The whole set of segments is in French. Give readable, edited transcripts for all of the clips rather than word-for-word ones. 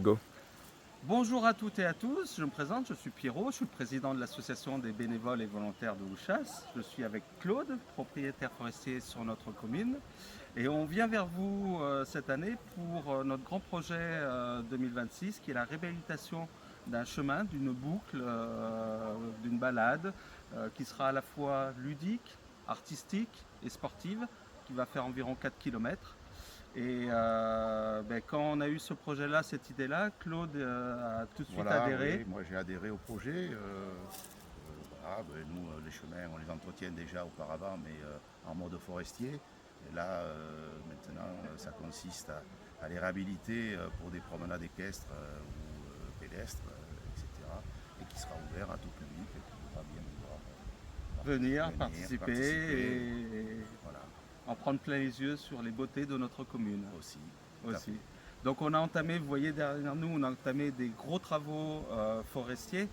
go. Bonjour à toutes et à tous, je me présente, je suis Pierrot, je suis le président de l'association des bénévoles et volontaires de Houchasse. Je suis avec Claude, propriétaire forestier sur notre commune. Et on vient vers vous cette année pour notre grand projet 2026 qui est la réhabilitation d'un chemin, d'une boucle, d'une balade qui sera à la fois ludique, artistique et sportive, qui va faire environ 4 kilomètres. Et quand on a eu ce projet-là, cette idée-là, Claude a tout de suite Voilà, adhéré. oui, moi j'ai adhéré au projet. Voilà, nous, les chemins, on les entretient déjà auparavant, mais en mode forestier. Et là, maintenant, ça consiste à les réhabiliter pour des promenades équestres ou pédestres, etc. Et qui sera ouvert à tout public qui voudra bien Venir, participer. participer et Voilà, en prendre plein les yeux sur les beautés de notre commune aussi, tout à aussi. fait. Donc on a entamé, vous voyez derrière nous, on a entamé des gros travaux forestiers.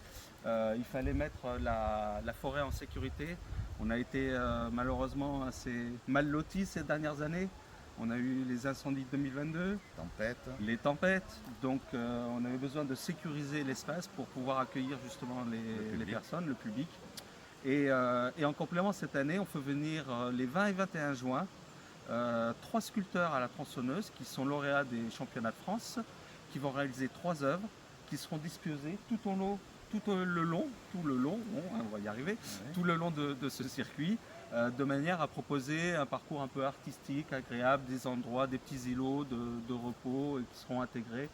Il fallait mettre la forêt en sécurité. On a été malheureusement assez mal lotis ces dernières années. On a eu les incendies de 2022, Tempête, les tempêtes, donc on avait besoin de sécuriser l'espace pour pouvoir accueillir justement les personnes, le public. Et en complément, cette année, on fait venir les 20 et 21 juin 3 sculpteurs à la tronçonneuse qui sont lauréats des championnats de France, qui vont réaliser 3 œuvres qui seront disposées tout le long, on va y arriver, ouais. tout le long de ce circuit, de manière à proposer un parcours un peu artistique, agréable, des endroits, des petits îlots de repos qui seront intégrés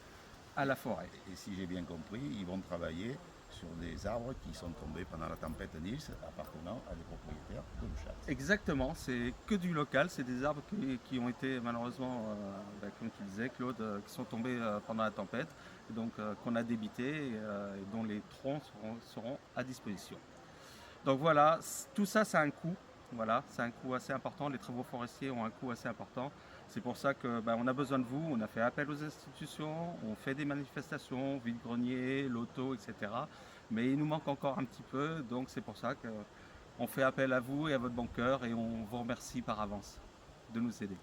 à la forêt. Et si j'ai bien compris, ils vont travailler sur des arbres qui sont tombés pendant la tempête Nils, appartenant à des propriétaires de Houchasse. Exactement, c'est que du local, c'est des arbres qui ont été malheureusement, comme tu disais Claude, qui sont tombés pendant la tempête, et donc qu'on a débité et dont les troncs seront à disposition. Donc voilà, tout ça, ça a un coût. Voilà, c'est un coût assez important. Les travaux forestiers ont un coût assez important. C'est pour ça que on a besoin de vous. On a fait appel aux institutions, on fait des manifestations, vide-grenier, loto, etc. Mais il nous manque encore un petit peu. Donc c'est pour ça qu'on fait appel à vous et à votre bon cœur et on vous remercie par avance de nous aider.